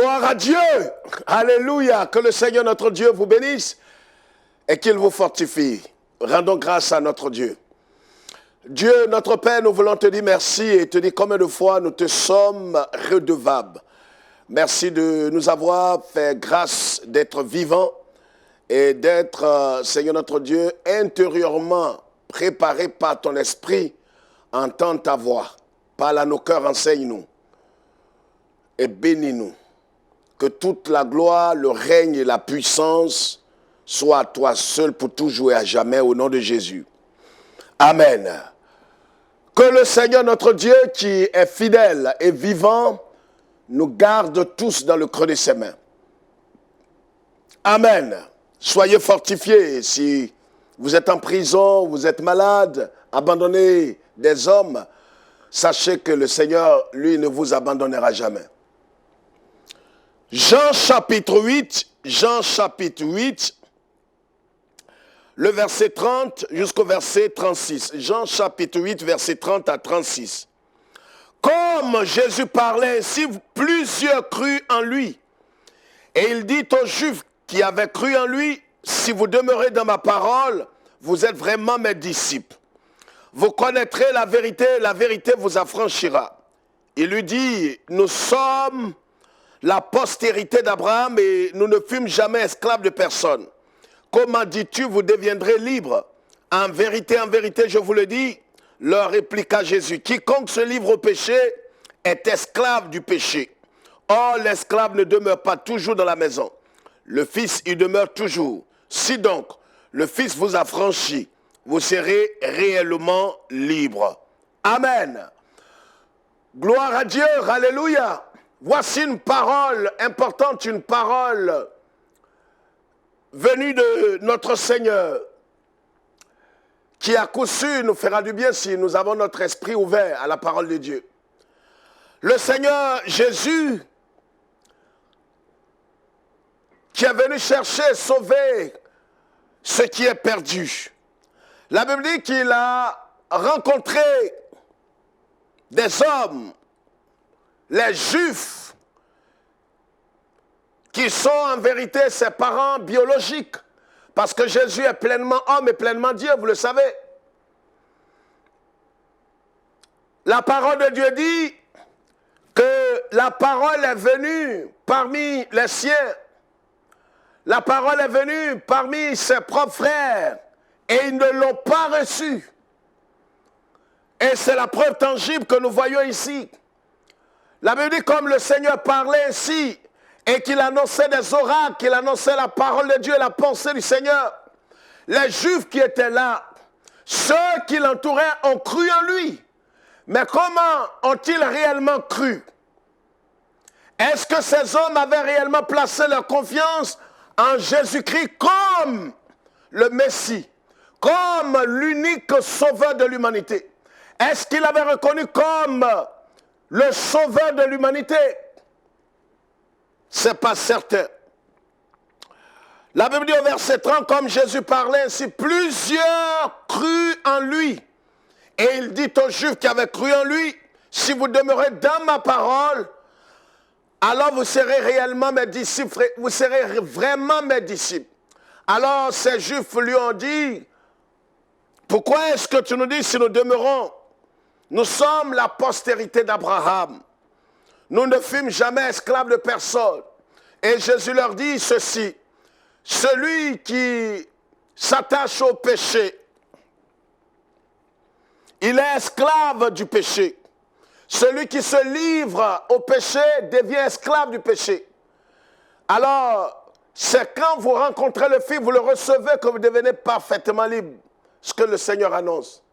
Gloire à Dieu. Alléluia. Que le Seigneur notre Dieu vous bénisse et qu'il vous fortifie. Rendons grâce à notre Dieu. Dieu, notre Père, nous voulons te dire merci et te dire combien de fois nous te sommes redevables. Merci de nous avoir fait grâce d'être vivants et d'être, Seigneur notre Dieu, intérieurement préparés par ton esprit à entendre ta voix. Parle à nos cœurs, enseigne-nous et bénis-nous. Que toute la gloire, le règne et la puissance soient à toi seul pour toujours et à jamais au nom de Jésus. Amen. Que le Seigneur notre Dieu qui est fidèle et vivant nous garde tous dans le creux de ses mains. Amen. Soyez fortifiés. Si vous êtes en prison, vous êtes malade, abandonné des hommes, sachez que le Seigneur, lui, ne vous abandonnera jamais. Jean chapitre 8, le verset 30 jusqu'au verset 36. Jean chapitre 8, verset 30 à 36. Comme Jésus parlait ainsi, plusieurs crurent en lui. Et il dit aux Juifs qui avaient cru en lui, si vous demeurez dans ma parole, vous êtes vraiment mes disciples. Vous connaîtrez la vérité vous affranchira. Il lui dit, nous sommes la postérité d'Abraham et nous ne fûmes jamais esclaves de personne. Comment dis-tu, vous deviendrez libres? En vérité, je vous le dis, leur répliqua Jésus, quiconque se livre au péché est esclave du péché. Or, l'esclave ne demeure pas toujours dans la maison. Le Fils y demeure toujours. Si donc le Fils vous affranchit, vous serez réellement libres. Amen. Gloire à Dieu, alléluia. Voici une parole importante, une parole venue de notre Seigneur, qui à coup sûr nous fera du bien si nous avons notre esprit ouvert à la parole de Dieu. Le Seigneur Jésus, qui est venu chercher, sauver ce qui est perdu. La Bible dit qu'il a rencontré des hommes, les Juifs, qui sont en vérité ses parents biologiques, parce que Jésus est pleinement homme et pleinement Dieu, vous le savez. La parole de Dieu dit que la parole est venue parmi les siens. La parole est venue parmi ses propres frères et ils ne l'ont pas reçue. Et c'est la preuve tangible que nous voyons ici. La Bible dit comme le Seigneur parlait ainsi et qu'il annonçait des oracles, qu'il annonçait la parole de Dieu et la pensée du Seigneur. Les Juifs qui étaient là, ceux qui l'entouraient ont cru en lui. Mais comment ont-ils réellement cru? Est-ce que ces hommes avaient réellement placé leur confiance en Jésus-Christ comme le Messie, comme l'unique sauveur de l'humanité? Est-ce qu'ils l'avaient reconnu comme le sauveur de l'humanité? Ce n'est pas certain. La Bible dit au verset 30, comme Jésus parlait ainsi, plusieurs crurent en lui. Et il dit aux Juifs qui avaient cru en lui, si vous demeurez dans ma parole, alors vous serez réellement mes disciples, vous serez vraiment mes disciples. Alors ces Juifs lui ont dit, pourquoi est-ce que tu nous dis si nous demeurons? Nous sommes la postérité d'Abraham. Nous ne fûmes jamais esclaves de personne. Et Jésus leur dit ceci, celui qui s'attache au péché, il est esclave du péché. Celui qui se livre au péché devient esclave du péché. Alors, c'est quand vous rencontrez le Fils, vous le recevez que vous devenez parfaitement libre. Ce que le Seigneur annonce.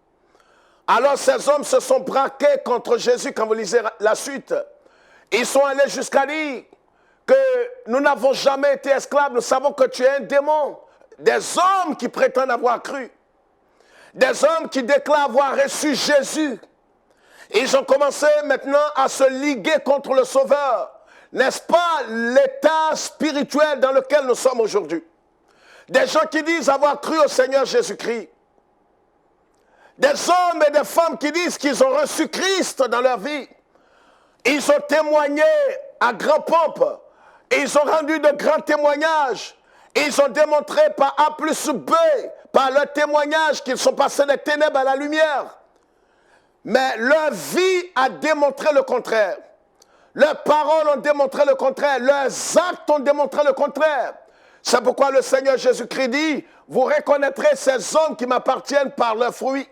Alors, ces hommes se sont braqués contre Jésus quand vous lisez la suite. Ils sont allés jusqu'à dire que nous n'avons jamais été esclaves, nous savons que tu es un démon. Des hommes qui prétendent avoir cru. Des hommes qui déclarent avoir reçu Jésus. Ils ont commencé maintenant à se liguer contre le Sauveur. N'est-ce pas l'état spirituel dans lequel nous sommes aujourd'hui? Des gens qui disent avoir cru au Seigneur Jésus-Christ. Des hommes et des femmes qui disent qu'ils ont reçu Christ dans leur vie. Ils ont témoigné à grand pompe Ils ont rendu de grands témoignages. Ils ont démontré par A plus B, par leur témoignage, qu'ils sont passés des ténèbres à la lumière. Mais leur vie a démontré le contraire. Leurs paroles ont démontré le contraire. Leurs actes ont démontré le contraire. C'est pourquoi le Seigneur Jésus-Christ dit, vous reconnaîtrez ces hommes qui m'appartiennent par leurs fruits.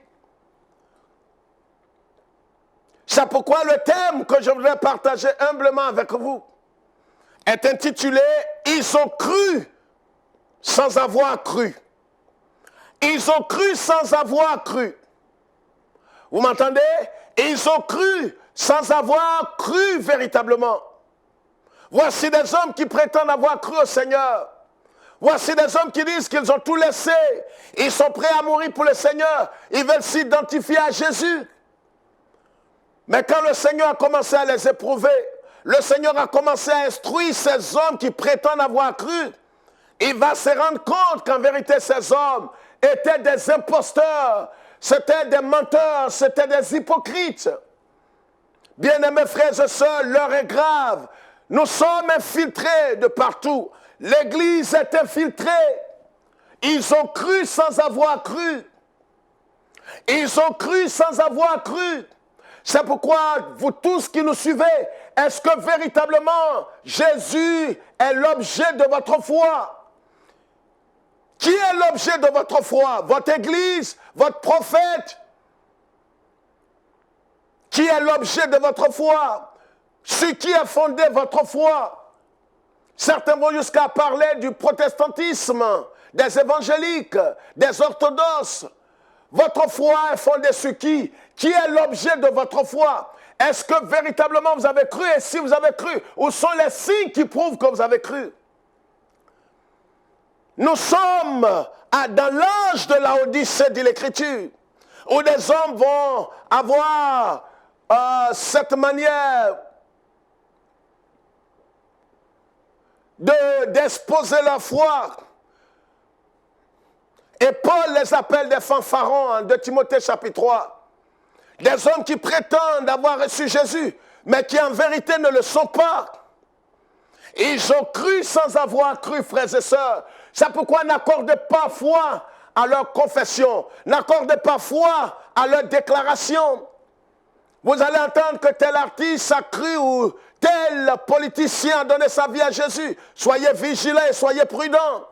C'est pourquoi le thème que je voudrais partager humblement avec vous est intitulé « Ils ont cru sans avoir cru ». Ils ont cru sans avoir cru. Vous m'entendez? Ils ont cru sans avoir cru véritablement. Voici des hommes qui prétendent avoir cru au Seigneur. Voici des hommes qui disent qu'ils ont tout laissé. Ils sont prêts à mourir pour le Seigneur. Ils veulent s'identifier à Jésus. Mais quand le Seigneur a commencé à les éprouver, le Seigneur a commencé à instruire ces hommes qui prétendent avoir cru, il va se rendre compte qu'en vérité ces hommes étaient des imposteurs, c'étaient des menteurs, c'étaient des hypocrites. Bien-aimés frères et sœurs, l'heure est grave. Nous sommes infiltrés de partout. L'Église est infiltrée. Ils ont cru sans avoir cru. Ils ont cru sans avoir cru. C'est pourquoi, vous tous qui nous suivez, est-ce que véritablement Jésus est l'objet de votre foi? Qui est l'objet de votre foi? Votre Église? Votre prophète? Qui est l'objet de votre foi? Sur qui a fondé votre foi? Certains vont jusqu'à parler du protestantisme, des évangéliques, des orthodoxes. Votre foi est fondée sur qui? Qui est l'objet de votre foi? Est-ce que véritablement vous avez cru? Et si vous avez cru, où sont les signes qui prouvent que vous avez cru? Nous sommes dans l'âge de la Odyssée, dit l'Écriture, où des hommes vont avoir cette manière d'exposer leur foi. Et Paul les appelle des fanfarons en 2 Timothée chapitre 3. Des hommes qui prétendent avoir reçu Jésus, mais qui en vérité ne le sont pas. Ils ont cru sans avoir cru, frères et sœurs. C'est pourquoi n'accordez pas foi à leur confession. N'accordez pas foi à leur déclaration. Vous allez entendre que tel artiste a cru ou tel politicien a donné sa vie à Jésus. Soyez vigilants et soyez prudents.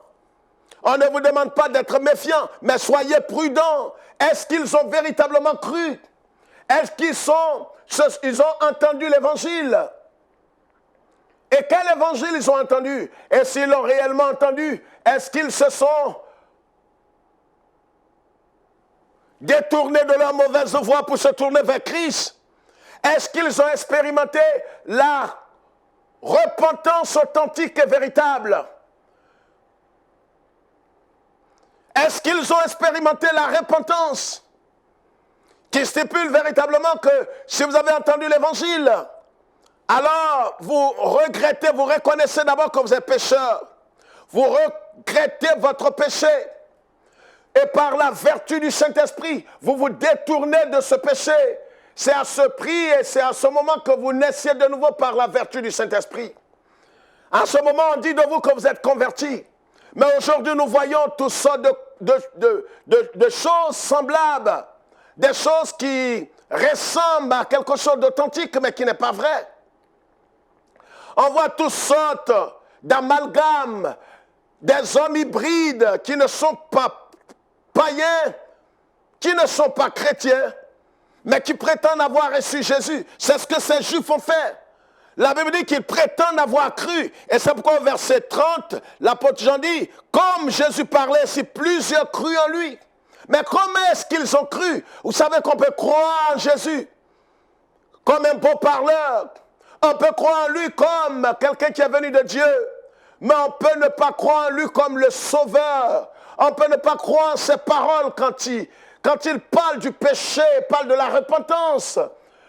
On ne vous demande pas d'être méfiants, mais soyez prudents. Est-ce qu'ils ont véritablement cru? Est-ce qu'ils ont entendu l'évangile? Et quel évangile ils ont entendu? Et s'ils l'ont réellement entendu, est-ce qu'ils se sont détournés de leur mauvaise voie pour se tourner vers Christ? Est-ce qu'ils ont expérimenté la repentance authentique et véritable? Est-ce qu'ils ont expérimenté la repentance qui stipule véritablement que si vous avez entendu l'évangile, alors vous regrettez, vous reconnaissez d'abord que vous êtes pécheur. Vous regrettez votre péché. Et par la vertu du Saint-Esprit, vous vous détournez de ce péché. C'est à ce prix et c'est à ce moment que vous naissiez de nouveau par la vertu du Saint-Esprit. En ce moment, on dit de vous que vous êtes convertis. Mais aujourd'hui, nous voyons toutes sortes de choses semblables, des choses qui ressemblent à quelque chose d'authentique, mais qui n'est pas vrai. On voit toutes sortes d'amalgames, des hommes hybrides qui ne sont pas païens, qui ne sont pas chrétiens, mais qui prétendent avoir reçu Jésus. C'est ce que ces Juifs ont fait. La Bible dit qu'ils prétendent avoir cru. Et c'est pourquoi au verset 30, l'apôtre Jean dit, comme Jésus parlait, si plusieurs crurent en lui. Mais comment est-ce qu'ils ont cru? Vous savez qu'on peut croire en Jésus comme un beau parleur. On peut croire en lui comme quelqu'un qui est venu de Dieu. Mais on peut ne pas croire en lui comme le sauveur. On peut ne pas croire en ses paroles quand il parle du péché, parle de la repentance.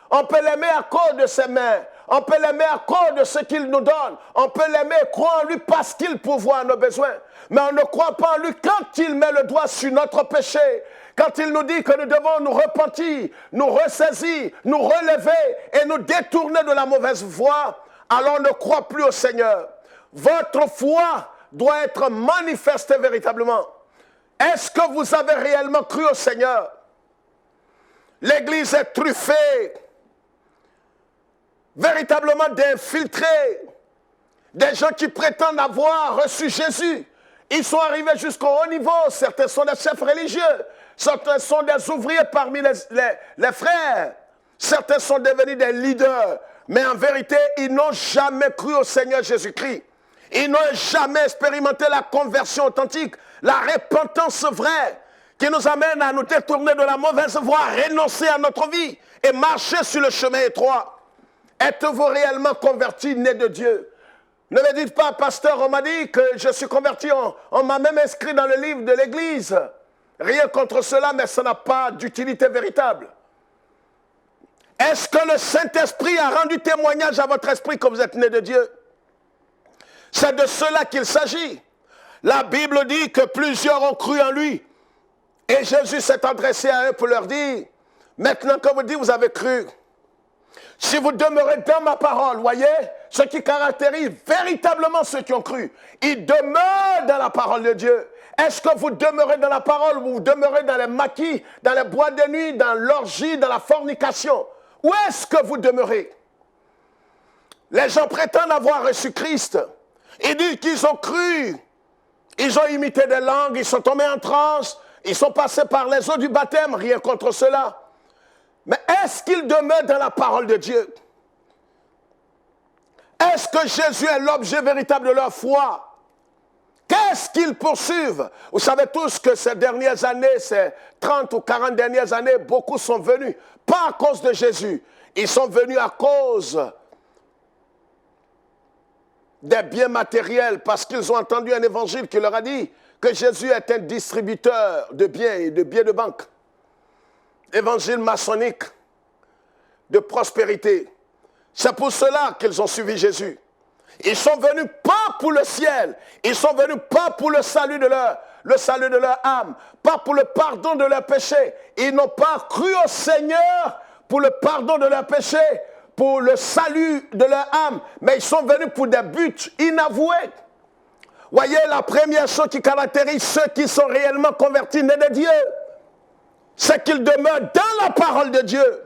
On peut l'aimer à cause de ses mains. On peut l'aimer à cause de ce qu'il nous donne. On peut l'aimer et croire en lui parce qu'il pourvoit à nos besoins. Mais on ne croit pas en lui quand il met le doigt sur notre péché. Quand il nous dit que nous devons nous repentir, nous ressaisir, nous relever et nous détourner de la mauvaise voie, alors on ne croit plus au Seigneur. votre foi doit être manifestée véritablement. Est-ce que vous avez réellement cru au Seigneur? L'Église est truffée véritablement d'infiltrés, des gens qui prétendent avoir reçu Jésus. Ils sont arrivés jusqu'au haut niveau. Certains sont des chefs religieux, certains sont des ouvriers parmi les frères, certains sont devenus des leaders. Mais en vérité, ils n'ont jamais cru au Seigneur Jésus-Christ. Ils n'ont jamais expérimenté la conversion authentique, la repentance vraie, qui nous amène à nous détourner de la mauvaise voie, renoncer à notre vie et marcher sur le chemin étroit. Êtes-vous réellement converti, né de Dieu? Ne me dites pas, pasteur, on m'a dit que je suis converti, on m'a même inscrit dans le livre de l'Église. Rien contre cela, mais ça n'a pas d'utilité véritable. Est-ce que le Saint-Esprit a rendu témoignage à votre esprit que vous êtes né de Dieu? C'est de cela qu'il s'agit. La Bible dit que plusieurs ont cru en lui. Et Jésus s'est adressé à eux pour leur dire, maintenant que vous dites, vous avez cru. Si vous demeurez dans ma parole, voyez, ce qui caractérise véritablement ceux qui ont cru, ils demeurent dans la parole de Dieu. Est-ce que vous demeurez dans la parole ou vous demeurez dans les maquis, dans les boîtes de nuit, dans l'orgie, dans la fornication? Où est-ce que vous demeurez? Les gens prétendent avoir reçu Christ. Ils disent qu'ils ont cru. Ils ont imité des langues, ils sont tombés en transe, ils sont passés par les eaux du baptême, rien contre cela. Mais est-ce qu'ils demeurent dans la parole de Dieu? Est-ce que Jésus est l'objet véritable de leur foi? Qu'est-ce qu'ils poursuivent? Vous savez tous que ces dernières années, ces 30 ou 40 dernières années, beaucoup sont venus, pas à cause de Jésus, ils sont venus à cause des biens matériels, parce qu'ils ont entendu un évangile qui leur a dit que Jésus est un distributeur de biens et de billets de banque. Évangile maçonnique de prospérité. C'est pour cela qu'ils ont suivi Jésus. Ils sont venus pas pour le ciel, ils sont venus pas pour le salut de leur âme, pas pour le pardon de leurs péchés. Ils n'ont pas cru au Seigneur pour le pardon de leurs péchés, pour le salut de leur âme, mais ils sont venus pour des buts inavoués. Voyez, la première chose qui caractérise ceux qui sont réellement convertis, nés de Dieu, c'est qu'ils demeurent dans la parole de Dieu.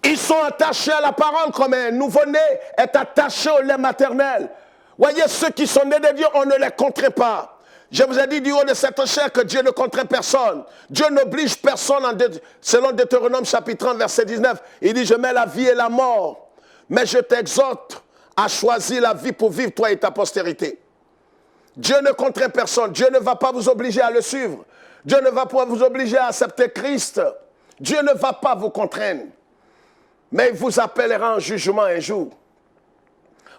Ils sont attachés à la parole comme un nouveau-né est attaché au lait maternel. Voyez, ceux qui sont nés de Dieu, on ne les contraint pas. Je vous ai dit du haut de cette chair que Dieu ne contraint personne. Dieu n'oblige personne, selon Deutéronome chapitre 30, verset 19. Il dit, je mets la vie et la mort, mais je t'exhorte à choisir la vie pour vivre, toi et ta postérité. Dieu ne contraint personne. Dieu ne va pas vous obliger à le suivre. Dieu ne va pas vous obliger à accepter Christ. Dieu ne va pas vous contraindre. Mais il vous appellera en jugement un jour.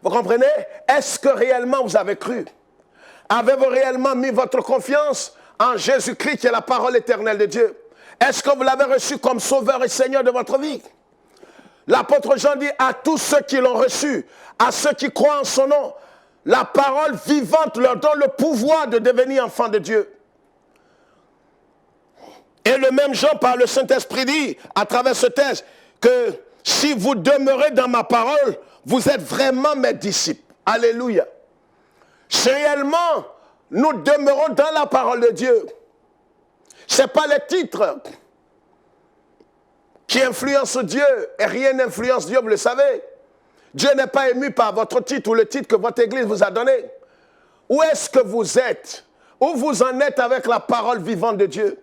Vous comprenez? Est-ce que réellement vous avez cru? Avez-vous réellement mis votre confiance en Jésus-Christ qui est la parole éternelle de Dieu? Est-ce que vous l'avez reçu comme sauveur et Seigneur de votre vie? L'apôtre Jean dit à tous ceux qui l'ont reçu, à ceux qui croient en son nom, la parole vivante leur donne le pouvoir de devenir enfants de Dieu. Et le même Jean, par le Saint-Esprit, dit, à travers ce texte, que si vous demeurez dans ma parole, vous êtes vraiment mes disciples. Alléluia. Si réellement, nous demeurons dans la parole de Dieu. Ce n'est pas les titres qui influencent Dieu, et rien n'influence Dieu, vous le savez. Dieu n'est pas ému par votre titre ou le titre que votre église vous a donné. Où est-ce que vous êtes? Où vous en êtes avec la parole vivante de Dieu?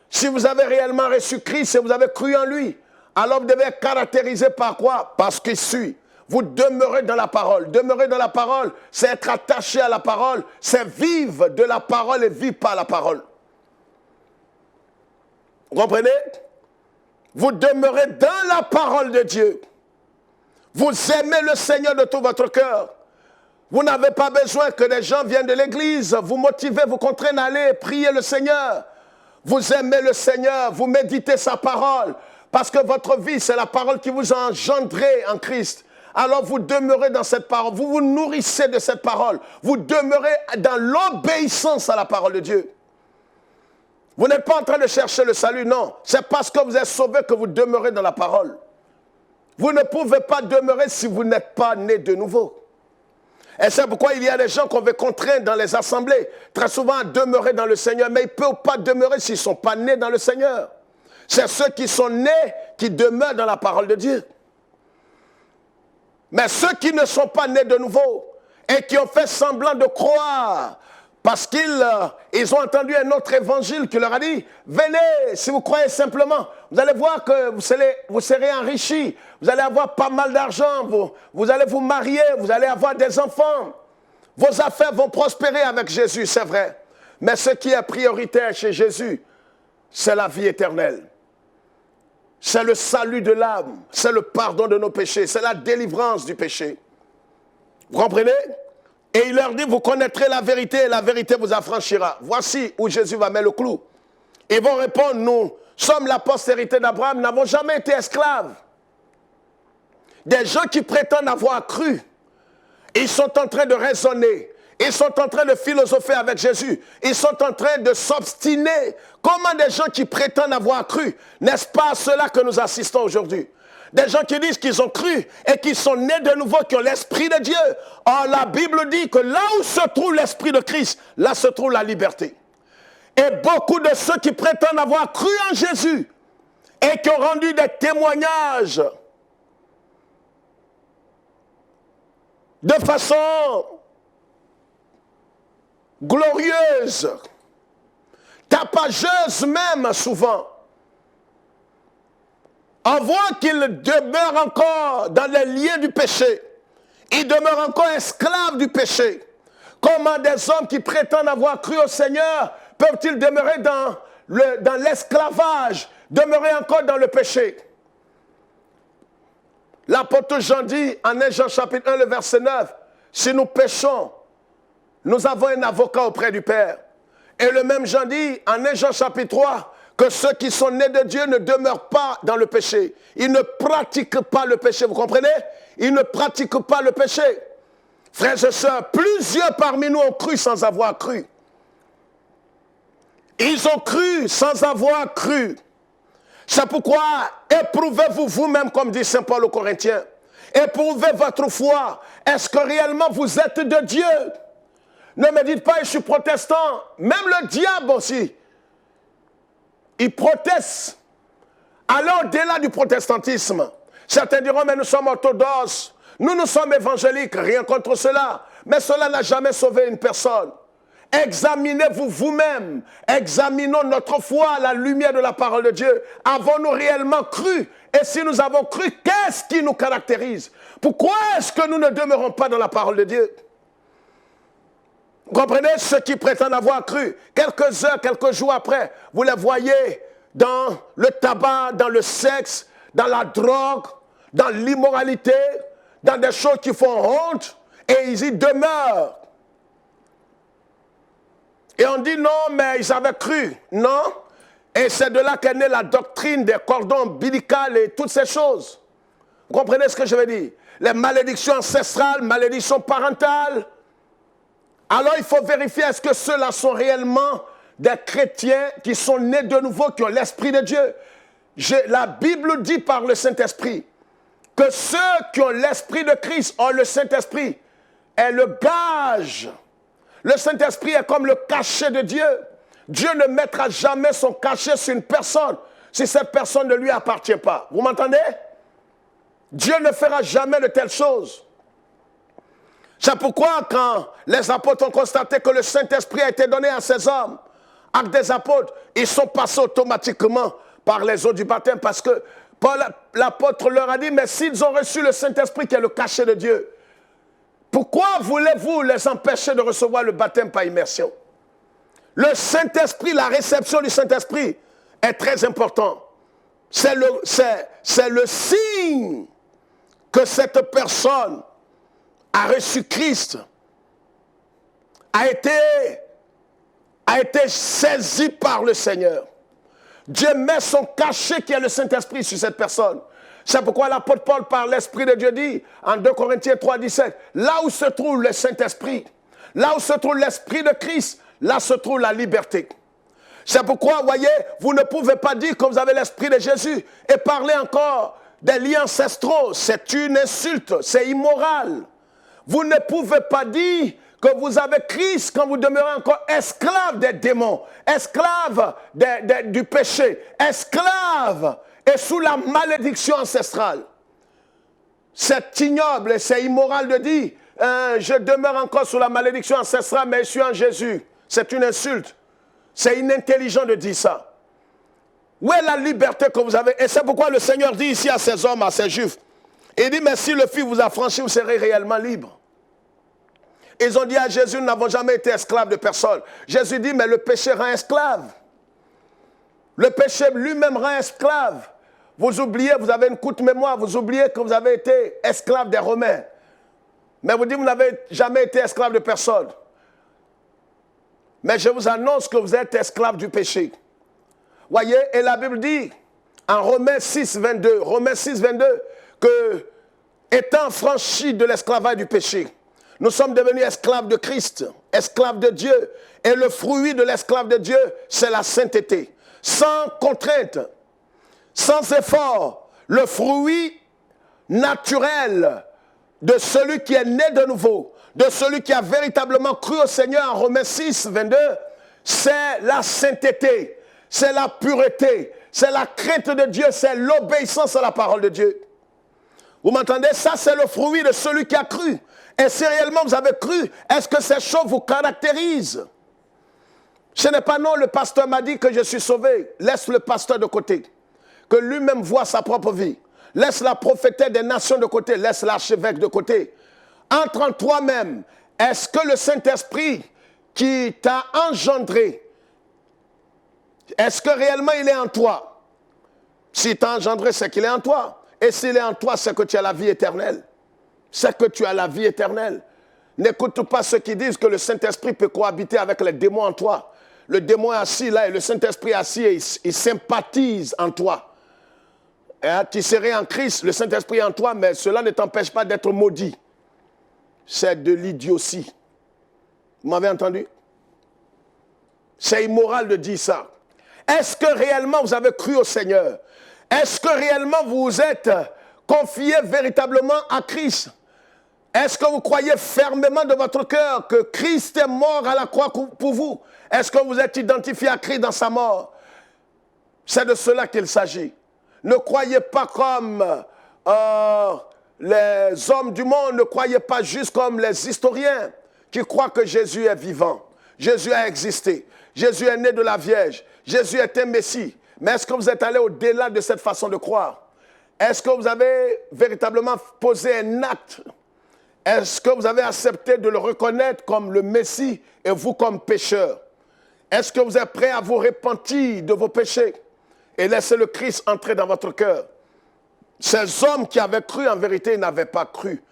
Si vous avez réellement reçu Christ et vous avez cru en lui, alors vous devez être caractérisé par quoi? Parce qu'il suit. Vous demeurez dans la parole. Demeurer dans la parole, c'est être attaché à la parole, c'est vivre de la parole et vivre par la parole. Vous comprenez? Vous demeurez dans la parole de Dieu. Vous aimez le Seigneur de tout votre cœur. Vous n'avez pas besoin que les gens viennent de l'église, vous motivez, vous contraignent à aller prier le Seigneur. Vous aimez le Seigneur, vous méditez sa parole, parce que votre vie, c'est la parole qui vous a engendré en Christ. Alors vous demeurez dans cette parole, vous vous nourrissez de cette parole, vous demeurez dans l'obéissance à la parole de Dieu. Vous n'êtes pas en train de chercher le salut, non. C'est parce que vous êtes sauvé que vous demeurez dans la parole. Vous ne pouvez pas demeurer si vous n'êtes pas né de nouveau. Et c'est pourquoi il y a des gens qu'on veut contraindre dans les assemblées, très souvent à demeurer dans le Seigneur, mais ils ne peuvent pas demeurer s'ils ne sont pas nés dans le Seigneur. C'est ceux qui sont nés qui demeurent dans la parole de Dieu. Mais ceux qui ne sont pas nés de nouveau et qui ont fait semblant de croire, parce qu'ils ont entendu un autre évangile qui leur a dit, venez, si vous croyez simplement, vous allez voir que vous serez enrichis, vous allez avoir pas mal d'argent, vous allez vous marier, vous allez avoir des enfants, vos affaires vont prospérer avec Jésus, c'est vrai. Mais ce qui est prioritaire chez Jésus, c'est la vie éternelle. C'est le salut de l'âme, c'est le pardon de nos péchés, c'est la délivrance du péché. Vous comprenez? Et il leur dit, vous connaîtrez la vérité et la vérité vous affranchira. Voici où Jésus va mettre le clou. Ils vont répondre, nous sommes la postérité d'Abraham, n'avons jamais été esclaves. Des gens qui prétendent avoir cru, ils sont en train de raisonner, ils sont en train de philosopher avec Jésus, ils sont en train de s'obstiner. Comment des gens qui prétendent avoir cru, n'est-ce pas à cela que nous assistons aujourd'hui? Des gens qui disent qu'ils ont cru et qui sont nés de nouveau, qui ont l'Esprit de Dieu. Or, la Bible dit que là où se trouve l'Esprit de Christ, là se trouve la liberté. Et beaucoup de ceux qui prétendent avoir cru en Jésus et qui ont rendu des témoignages de façon glorieuse, tapageuse même souvent, on voit qu'ils demeurent encore dans les liens du péché. Ils demeurent encore esclaves du péché. Comment des hommes qui prétendent avoir cru au Seigneur peuvent-ils demeurer dans l'esclavage, demeurer encore dans le péché? L'apôtre Jean dit en 1 Jean chapitre 1, le verset 9, si nous péchons, nous avons un avocat auprès du Père. Et le même Jean dit en 1 Jean chapitre 3, que ceux qui sont nés de Dieu ne demeurent pas dans le péché. Ils ne pratiquent pas le péché, vous comprenez? Ils ne pratiquent pas le péché. Frères et sœurs, plusieurs parmi nous ont cru sans avoir cru. Ils ont cru sans avoir cru. C'est pourquoi éprouvez-vous vous-même, comme dit Saint Paul aux Corinthiens. Éprouvez votre foi. Est-ce que réellement vous êtes de Dieu? Ne me dites pas, je suis protestant. Même le diable aussi. Il proteste. Alors au-delà du protestantisme, certains diront, mais nous sommes orthodoxes, nous sommes évangéliques, rien contre cela. Mais cela n'a jamais sauvé une personne. Examinez-vous vous-même. Examinons notre foi à la lumière de la parole de Dieu. Avons-nous réellement cru? Et si nous avons cru, qu'est-ce qui nous caractérise? Pourquoi est-ce que nous ne demeurons pas dans la parole de Dieu? Vous comprenez? Ceux qui prétendent avoir cru, quelques heures, quelques jours après, vous les voyez dans le tabac, dans le sexe, dans la drogue, dans l'immoralité, dans des choses qui font honte, et ils y demeurent. Et on dit non, mais ils avaient cru. Non. Et c'est de là qu'est née la doctrine des cordons ombilicaux et toutes ces choses. Vous comprenez ce que je veux dire? Les malédictions ancestrales, malédictions parentales. Alors il faut vérifier, est-ce que ceux-là sont réellement des chrétiens qui sont nés de nouveau, qui ont l'Esprit de Dieu? La Bible dit par le Saint-Esprit que ceux qui ont l'Esprit de Christ ont le Saint-Esprit est le gage. Le Saint-Esprit est comme le cachet de Dieu. Dieu ne mettra jamais son cachet sur une personne si cette personne ne lui appartient pas. Vous m'entendez? Dieu ne fera jamais de telles choses. C'est pourquoi quand les apôtres ont constaté que le Saint-Esprit a été donné à ces hommes, Actes des apôtres, ils sont passés automatiquement par les eaux du baptême parce que Paul, l'apôtre leur a dit, mais s'ils ont reçu le Saint-Esprit qui est le cachet de Dieu, pourquoi voulez-vous les empêcher de recevoir le baptême par immersion? Le Saint-Esprit, la réception du Saint-Esprit est très important. C'est le signe que cette personne a reçu Christ, a été saisi par le Seigneur. Dieu met son cachet qui est le Saint-Esprit sur cette personne. C'est pourquoi l'apôtre Paul, par l'Esprit de Dieu, dit en 2 Corinthiens 3, 17, là où se trouve le Saint-Esprit, là où se trouve l'Esprit de Christ, là se trouve la liberté. C'est pourquoi, vous voyez, vous ne pouvez pas dire que vous avez l'Esprit de Jésus et parler encore des liens ancestraux. C'est une insulte, c'est immoral. Vous ne pouvez pas dire que vous avez Christ quand vous demeurez encore esclave des démons, esclave du péché, esclave et sous la malédiction ancestrale. C'est ignoble et c'est immoral de dire je demeure encore sous la malédiction ancestrale mais je suis en Jésus. C'est une insulte. C'est inintelligent de dire ça. Où est la liberté que vous avez? Et c'est pourquoi le Seigneur dit ici à ces hommes, à ces Juifs, il dit, mais si le Fils vous a franchi, vous serez réellement libre. Ils ont dit à Jésus, nous n'avons jamais été esclaves de personne. Jésus dit, mais le péché rend esclave. Le péché lui-même rend esclave. Vous oubliez, vous avez une courte mémoire, vous oubliez que vous avez été esclave des Romains. Mais vous dites, vous n'avez jamais été esclave de personne. Mais je vous annonce que vous êtes esclave du péché. Voyez, et la Bible dit, en Romains 6, 22, que étant franchis de l'esclavage du péché, nous sommes devenus esclaves de Christ, esclaves de Dieu. Et le fruit de l'esclave de Dieu, c'est la sainteté. Sans contrainte, sans effort, le fruit naturel de celui qui est né de nouveau, de celui qui a véritablement cru au Seigneur en Romains 6, 22, c'est la sainteté, c'est la pureté, c'est la crainte de Dieu, c'est l'obéissance à la parole de Dieu. Vous m'entendez? Ça, c'est le fruit de celui qui a cru. Et si réellement vous avez cru, est-ce que ces choses vous caractérisent? Ce n'est pas non, le pasteur m'a dit que je suis sauvé. Laisse le pasteur de côté. Que lui-même voit sa propre vie. Laisse la prophétesse des nations de côté. Laisse l'archevêque de côté. Entre en toi-même. Est-ce que le Saint-Esprit qui t'a engendré, est-ce que réellement il est en toi? S'il t'a engendré, c'est qu'il est en toi. Et s'il est en toi, c'est que tu as la vie éternelle. C'est que tu as la vie éternelle. N'écoute pas ceux qui disent que le Saint-Esprit peut cohabiter avec les démons en toi. Le démon est assis là et le Saint-Esprit est assis et il sympathise en toi. Tu serais en Christ, le Saint-Esprit est en toi, mais cela ne t'empêche pas d'être maudit. C'est de l'idiotie. Vous m'avez entendu? C'est immoral de dire ça. Est-ce que réellement vous avez cru au Seigneur? Est-ce que réellement vous vous êtes confié véritablement à Christ? Est-ce que vous croyez fermement de votre cœur que Christ est mort à la croix pour vous? Est-ce que vous êtes identifié à Christ dans sa mort? C'est de cela qu'il s'agit. Ne croyez pas comme les hommes du monde, ne croyez pas juste comme les historiens qui croient que Jésus est vivant. Jésus a existé. Jésus est né de la Vierge. Jésus est un Messie. Mais est-ce que vous êtes allé au-delà de cette façon de croire? Est-ce que vous avez véritablement posé un acte? Est-ce que vous avez accepté de le reconnaître comme le Messie et vous comme pécheur? Est-ce que vous êtes prêt à vous repentir de vos péchés et laisser le Christ entrer dans votre cœur? Ces hommes qui avaient cru, en vérité, n'avaient pas cru.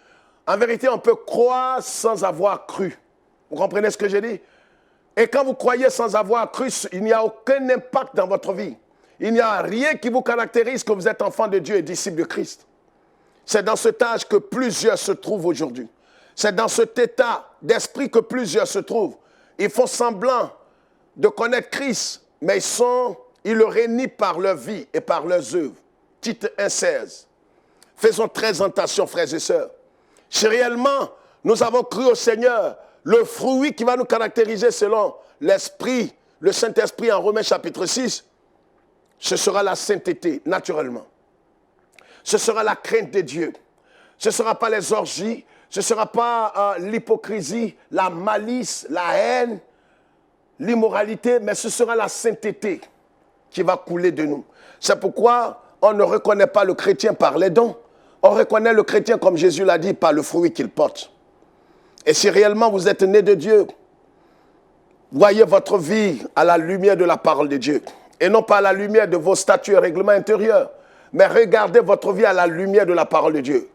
En vérité, on peut croire sans avoir cru. Vous comprenez ce que j'ai dit? Et quand vous croyez sans avoir cru, il n'y a aucun impact dans votre vie. Il n'y a rien qui vous caractérise que vous êtes enfant de Dieu et disciple de Christ. C'est dans cet âge que plusieurs se trouvent aujourd'hui. C'est dans cet état d'esprit que plusieurs se trouvent. Ils font semblant de connaître Christ, mais ils le renient par leur vie et par leurs œuvres. Tite 1,16. Faisons très attention, frères et sœurs. Si réellement nous avons cru au Seigneur, le fruit qui va nous caractériser selon l'Esprit, le Saint-Esprit en Romains chapitre 6, ce sera la sainteté, naturellement. Ce sera la crainte de Dieu. Ce ne sera pas les orgies, ce ne sera pas l'hypocrisie, la malice, la haine, l'immoralité, mais ce sera la sainteté qui va couler de nous. C'est pourquoi on ne reconnaît pas le chrétien par les dons. On reconnaît le chrétien, comme Jésus l'a dit, par le fruit qu'il porte. Et si réellement vous êtes né de Dieu, voyez votre vie à la lumière de la parole de Dieu. Et non pas à la lumière de vos statuts et règlements intérieurs. Mais regardez votre vie à la lumière de la parole de Dieu.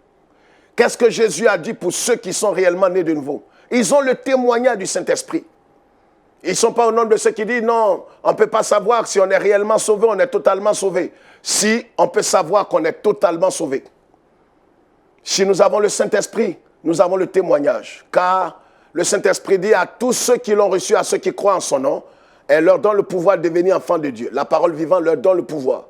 Qu'est-ce que Jésus a dit pour ceux qui sont réellement nés de nouveau? Ils ont le témoignage du Saint-Esprit. Ils ne sont pas au nombre de ceux qui disent non, on ne peut pas savoir si on est réellement sauvé, on est totalement sauvé. Si, on peut savoir qu'on est totalement sauvé. Si nous avons le Saint-Esprit, nous avons le témoignage. Car le Saint-Esprit dit à tous ceux qui l'ont reçu, à ceux qui croient en son nom, elle leur donne le pouvoir de devenir enfants de Dieu. La parole vivante leur donne le pouvoir.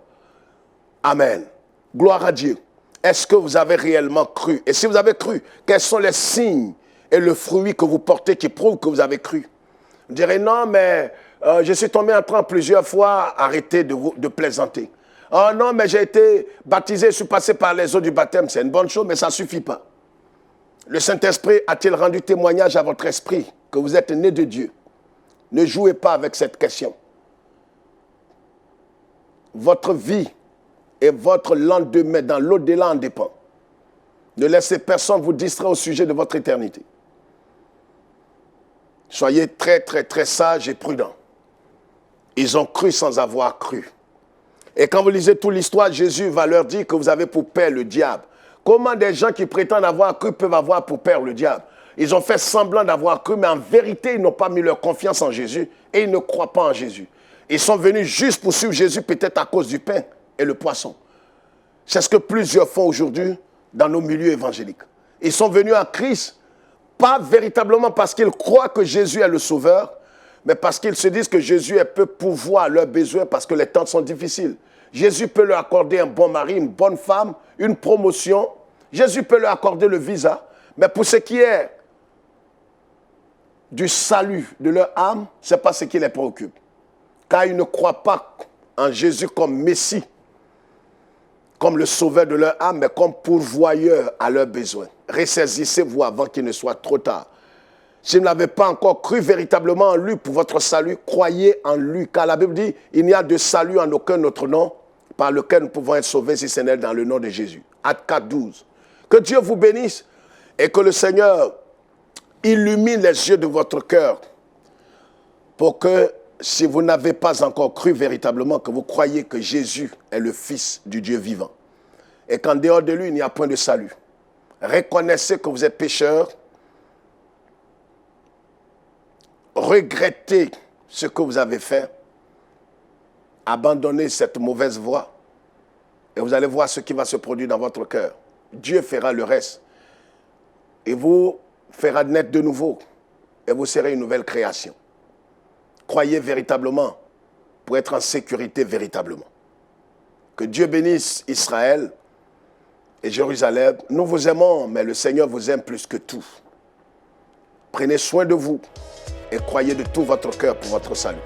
Amen. Gloire à Dieu. est-ce que vous avez réellement cru? Et si vous avez cru, quels sont les signes et le fruit que vous portez qui prouvent que vous avez cru? Vous direz, non, mais je suis tombé en train plusieurs fois, arrêtez de plaisanter. Oh non, mais j'ai été baptisé, je suis passé par les eaux du baptême, c'est une bonne chose, mais ça ne suffit pas. Le Saint-Esprit a-t-il rendu témoignage à votre esprit que vous êtes né de Dieu? Ne jouez pas avec cette question. Votre vie et votre lendemain dans l'au-delà en dépend. Ne laissez personne vous distraire au sujet de votre éternité. Soyez très, très, très sages et prudents. Ils ont cru sans avoir cru. Et quand vous lisez toute l'histoire, Jésus va leur dire que vous avez pour père le diable. Comment des gens qui prétendent avoir cru peuvent avoir pour père le diable? Ils ont fait semblant d'avoir cru, mais en vérité, ils n'ont pas mis leur confiance en Jésus et ils ne croient pas en Jésus. Ils sont venus juste pour suivre Jésus, peut-être à cause du pain et le poisson. C'est ce que plusieurs font aujourd'hui dans nos milieux évangéliques. Ils sont venus à Christ, pas véritablement parce qu'ils croient que Jésus est le sauveur, mais parce qu'ils se disent que Jésus peut pourvoir leurs besoins parce que les temps sont difficiles. Jésus peut leur accorder un bon mari, une bonne femme, une promotion. Jésus peut leur accorder le visa. Mais pour ce qui est du salut de leur âme, ce n'est pas ce qui les préoccupe. Car ils ne croient pas en Jésus comme Messie, comme le sauveur de leur âme, mais comme pourvoyeur à leurs besoins. Ressaisissez-vous avant qu'il ne soit trop tard. Si vous n'avez pas encore cru véritablement en lui pour votre salut, croyez en lui. Car la Bible dit, il n'y a de salut en aucun autre nom par lequel nous pouvons être sauvés si ce n'est dans le nom de Jésus. Actes 4, 12. Que Dieu vous bénisse et que le Seigneur illumine les yeux de votre cœur pour que, si vous n'avez pas encore cru véritablement, que vous croyez que Jésus est le Fils du Dieu vivant et qu'en dehors de lui, il n'y a point de salut. Reconnaissez que vous êtes pécheurs. Regrettez ce que vous avez fait. Abandonnez cette mauvaise voie et vous allez voir ce qui va se produire dans votre cœur. Dieu fera le reste et vous fera naître de nouveau et vous serez une nouvelle création. Croyez véritablement pour être en sécurité véritablement. Que Dieu bénisse Israël et Jérusalem. Nous vous aimons, mais le Seigneur vous aime plus que tout. Prenez soin de vous et croyez de tout votre cœur pour votre salut.